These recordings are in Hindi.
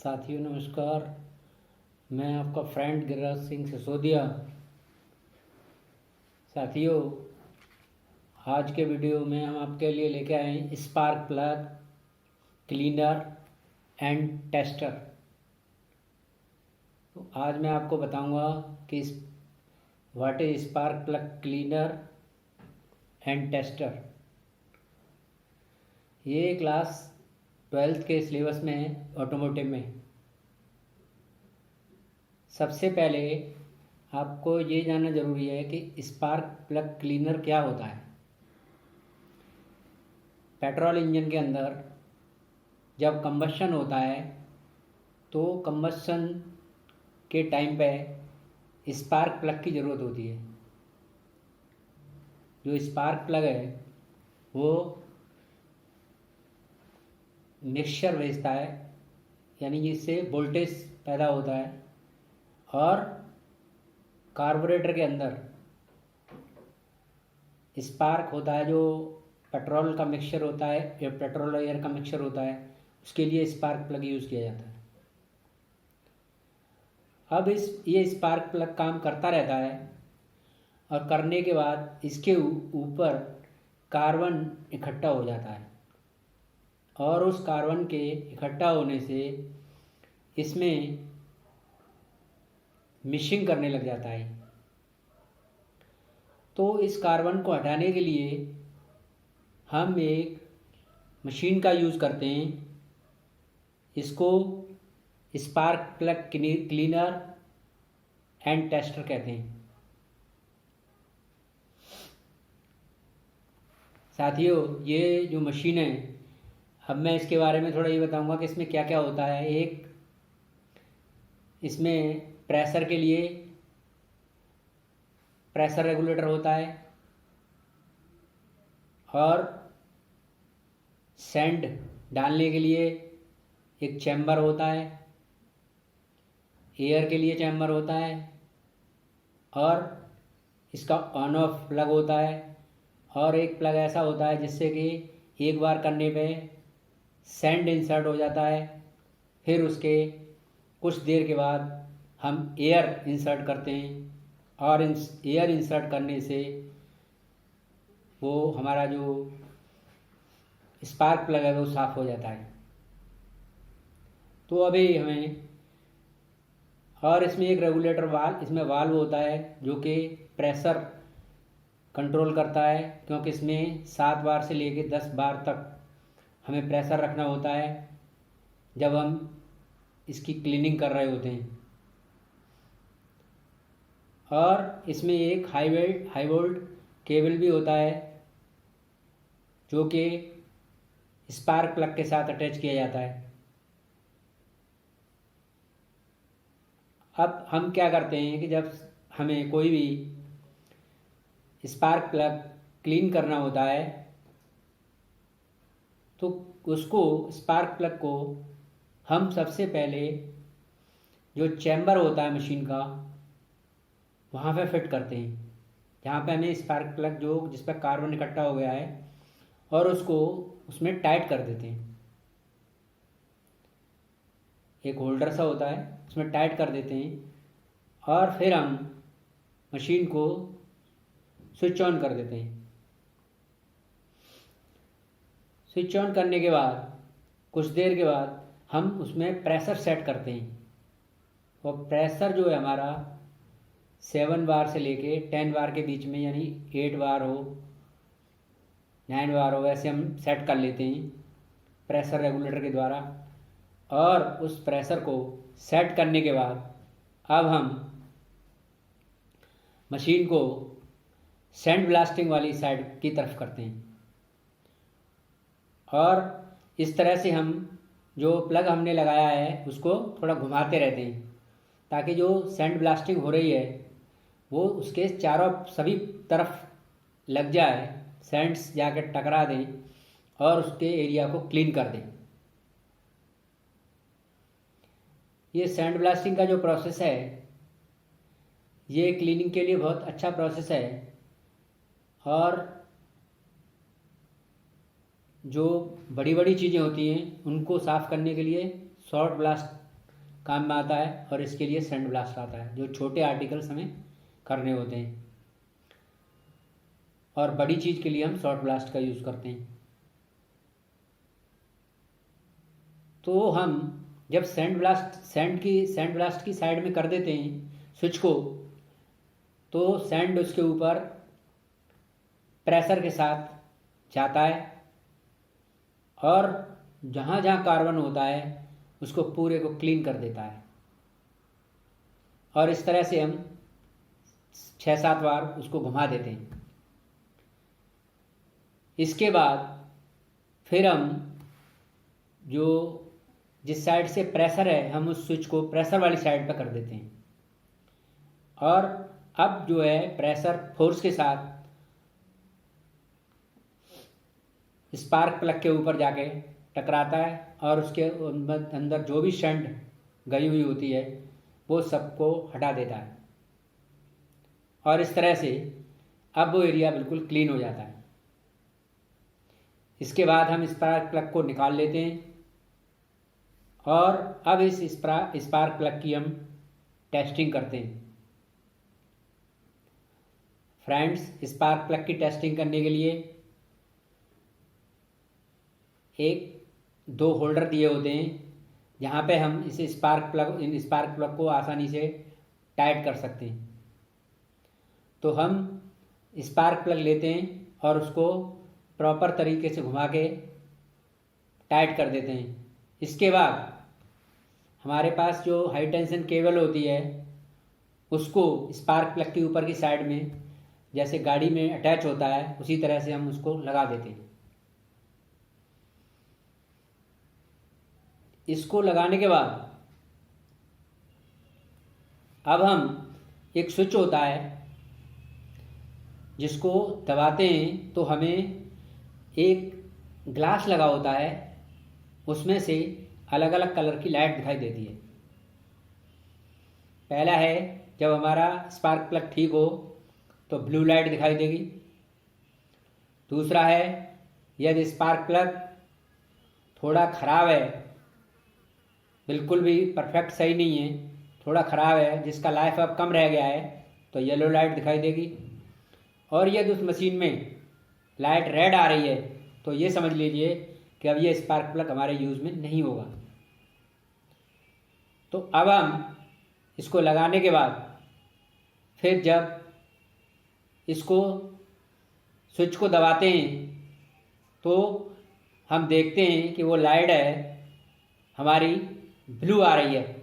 साथियों नमस्कार। मैं आपका फ्रेंड गिरिराज सिंह सिसोदिया। साथियों, आज के वीडियो में हम आपके लिए लेके आए हैं spark plug cleaner and tester. तो आज मैं आपको बताऊंगा कि what is spark plug cleaner and tester. ये क्लास 12th के सिलेबस में है ऑटोमोटिव में। सबसे पहले आपको ये जानना ज़रूरी है कि स्पार्क प्लग क्लीनर क्या होता है। पेट्रोल इंजन के अंदर जब कंबशन होता है तो कंबशन के टाइम पे स्पार्क प्लग की ज़रूरत होती है। जो स्पार्क प्लग है वो मिक्सचर भेजता है, यानी जिससे वोल्टेज पैदा होता है, और कार्बोरेटर के अंदर स्पार्क होता है जो पेट्रोल का मिक्सचर होता है या पेट्रोल एयर का मिक्सचर होता है, उसके लिए स्पार्क प्लग यूज़ किया जाता है। अब ये स्पार्क प्लग काम करता रहता है और करने के बाद इसके ऊपर कार्बन इकट्ठा हो जाता है और उस कार्बन के इकट्ठा होने से इसमें मिक्सिंग करने लग जाता है। तो इस कार्बन को हटाने के लिए हम एक मशीन का यूज़ करते हैं। इसको spark plug cleaner and tester कहते हैं। साथियों, ये जो मशीन है, अब मैं इसके बारे में थोड़ा ये बताऊंगा कि इसमें क्या क्या होता है। एक, इसमें प्रेशर के लिए प्रेशर रेगुलेटर होता है और सैंड डालने के लिए एक चैम्बर होता है, एयर के लिए चैम्बर होता है, और इसका ऑन ऑफ प्लग होता है, और एक प्लग ऐसा होता है जिससे कि एक बार करने पे सैंड इंसर्ट हो जाता है, फिर उसके कुछ देर के बाद हम एयर इंसर्ट करते हैं, और एयर इंसर्ट करने से वो हमारा जो स्पार्क प्लग है वो साफ़ हो जाता है। तो अभी हमें, और इसमें एक रेगुलेटर इसमें वाल्व होता है जो कि प्रेशर कंट्रोल करता है, क्योंकि इसमें 7 बार से लेकर 10 बार तक हमें प्रेशर रखना होता है जब हम इसकी क्लीनिंग कर रहे होते हैं। और इसमें एक हाई वोल्ट केबल भी होता है जो कि स्पार्क प्लग के साथ अटैच किया जाता है। अब हम क्या करते हैं कि जब हमें कोई भी स्पार्क प्लग क्लीन करना होता है तो उसको स्पार्क प्लग को हम सबसे पहले जो चैम्बर होता है मशीन का वहाँ पे फिट करते हैं, जहाँ पे हमें स्पार्क प्लग जो जिस पर कार्बन इकट्ठा हो गया है, और उसको उसमें टाइट कर देते हैं। एक होल्डर सा होता है, उसमें टाइट कर देते हैं, और फिर हम मशीन को स्विच ऑन कर देते हैं। स्विच ऑन करने के बाद कुछ देर के बाद हम उसमें प्रेशर सेट करते हैं, और प्रेशर जो है हमारा 7 बार से लेके 10 बार के बीच में, यानी 8 बार हो 9 बार हो, वैसे हम सेट कर लेते हैं प्रेशर रेगुलेटर के द्वारा। और उस प्रेशर को सेट करने के बाद अब हम मशीन को सैंड ब्लास्टिंग वाली साइड की तरफ करते हैं, और इस तरह से हम जो प्लग हमने लगाया है उसको थोड़ा घुमाते रहते हैं ताकि जो सैंड ब्लास्टिंग हो रही है वो उसके चारों सभी तरफ लग जाए, सैंड्स जाकर टकरा दें और उसके एरिया को क्लीन कर दें। ये सैंड ब्लास्टिंग का जो प्रोसेस है ये क्लीनिंग के लिए बहुत अच्छा प्रोसेस है, और जो बड़ी बड़ी चीज़ें होती हैं उनको साफ़ करने के लिए शॉर्ट ब्लास्ट काम में आता है, और इसके लिए सैंड ब्लास्ट आता है, जो छोटे आर्टिकल्स हमें करने होते हैं, और बड़ी चीज़ के लिए हम शॉर्ट ब्लास्ट का यूज़ करते हैं। तो हम जब सैंड ब्लास्ट की साइड में कर देते हैं स्विच को, तो सैंड उसके ऊपर प्रेशर के साथ जाता है, और जहाँ जहाँ कार्बन होता है उसको पूरे को क्लीन कर देता है। और इस तरह से हम 6-7 बार उसको घुमा देते हैं। इसके बाद फिर हम जो जिस साइड से प्रेशर है, हम उस स्विच को प्रेशर वाली साइड पर कर देते हैं, और अब जो है प्रेशर फोर्स के साथ स्पार्क प्लग के ऊपर जाके टकराता है, और उसके अंदर जो भी शंट गई हुई होती है वो सबको हटा देता है, और इस तरह से अब वो एरिया बिल्कुल क्लीन हो जाता है। इसके बाद हम स्पार्क प्लग को निकाल लेते हैं, और अब इस स्पार्क प्लग की हम टेस्टिंग करते हैं। फ्रेंड्स, स्पार्क प्लग की टेस्टिंग करने के लिए दो होल्डर दिए होते हैं, जहाँ पे हम इन स्पार्क प्लग को आसानी से टाइट कर सकते हैं। तो हम स्पार्क प्लग लेते हैं और उसको प्रॉपर तरीके से घुमा के टाइट कर देते हैं। इसके बाद हमारे पास जो हाई टेंशन केबल होती है उसको स्पार्क प्लग के ऊपर की साइड में, जैसे गाड़ी में अटैच होता है, उसी तरह से हम उसको लगा देते हैं। इसको लगाने के बाद अब हम एक स्विच होता है जिसको दबाते हैं तो हमें एक ग्लास लगा होता है, उसमें से अलग अलग कलर की लाइट दिखाई देती है। पहला है जब हमारा स्पार्क प्लग ठीक हो तो ब्लू लाइट दिखाई देगी। दूसरा है यदि स्पार्क प्लग थोड़ा ख़राब है, बिल्कुल भी परफेक्ट सही नहीं है, थोड़ा ख़राब है, जिसका लाइफ अब कम रह गया है, तो येलो लाइट दिखाई देगी। और यदि उस मशीन में लाइट रेड आ रही है तो ये समझ लीजिए कि अब ये स्पार्क प्लग हमारे यूज़ में नहीं होगा। तो अब हम इसको लगाने के बाद फिर जब इसको स्विच को दबाते हैं तो हम देखते हैं कि वो लाइट है हमारी ब्लू आ रही है,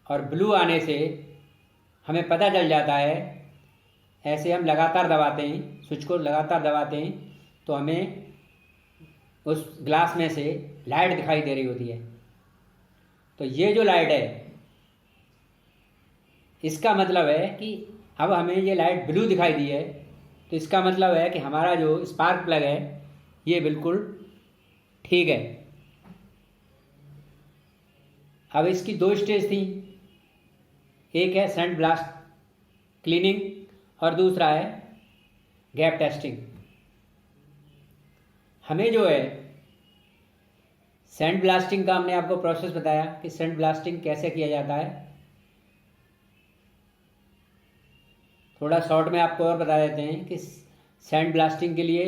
और ब्लू आने से हमें पता चल जाता है। ऐसे हम लगातार दबाते हैं, स्विच को लगातार दबाते हैं, तो हमें उस ग्लास में से लाइट दिखाई दे रही होती है। तो ये जो लाइट है इसका मतलब है कि अब हमें ये लाइट ब्लू दिखाई दी है, तो इसका मतलब है कि हमारा जो स्पार्क प्लग है ये बिल्कुल ठीक है। अब इसकी दो स्टेज थी, एक है सैंड ब्लास्ट क्लीनिंग और दूसरा है गैप टेस्टिंग। हमें जो है सैंड ब्लास्टिंग का हमने आपको प्रोसेस बताया कि सैंड ब्लास्टिंग कैसे किया जाता है। थोड़ा शॉर्ट में आपको और बता देते हैं कि सैंड ब्लास्टिंग के लिए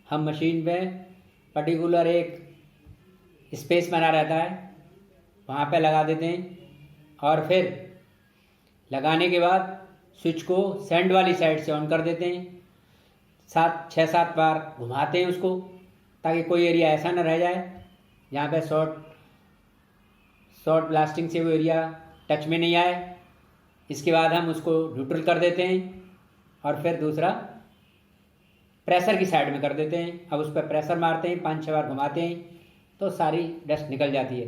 हम मशीन में पर्टिकुलर एक स्पेस बना रहता है, वहाँ पे लगा देते हैं, और फिर लगाने के बाद स्विच को सैंड वाली साइड से ऑन कर देते हैं। 6-7 बार घुमाते हैं उसको, ताकि कोई एरिया ऐसा न रह जाए जहाँ पे शॉर्ट ब्लास्टिंग से वो एरिया टच में नहीं आए। इसके बाद हम उसको न्यूट्रल कर देते हैं और फिर दूसरा प्रेशर की साइड में कर देते हैं। अब उस पर प्रेशर मारते हैं, 5-6 बार घुमाते हैं तो सारी डस्ट निकल जाती है।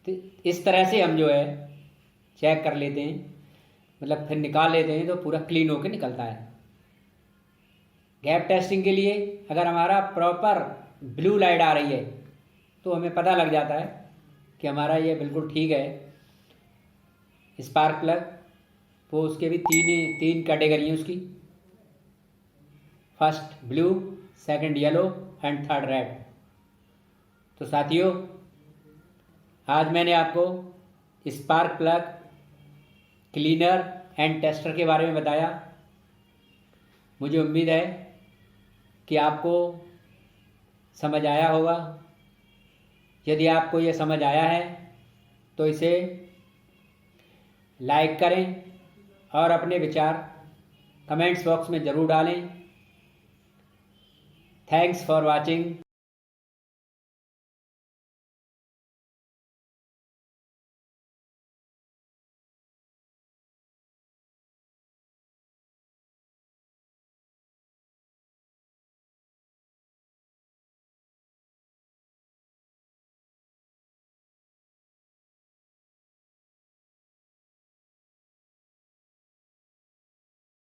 तो इस तरह से हम जो है चेक कर लेते हैं, मतलब फिर निकाल लेते हैं तो पूरा क्लीन होकर निकलता है। गैप टेस्टिंग के लिए अगर हमारा प्रॉपर ब्लू लाइट आ रही है तो हमें पता लग जाता है कि हमारा ये बिल्कुल ठीक है स्पार्क प्लग। वो उसके भी तीन कैटेगरी हैं उसकी, first blue, second yellow and third red. तो साथियों, आज मैंने आपको spark plug cleaner and tester के बारे में बताया। मुझे उम्मीद है कि आपको समझ आया होगा। यदि आपको ये समझ आया है तो इसे लाइक करें और अपने विचार कमेंट्स बॉक्स में ज़रूर डालें। Thanks for watching.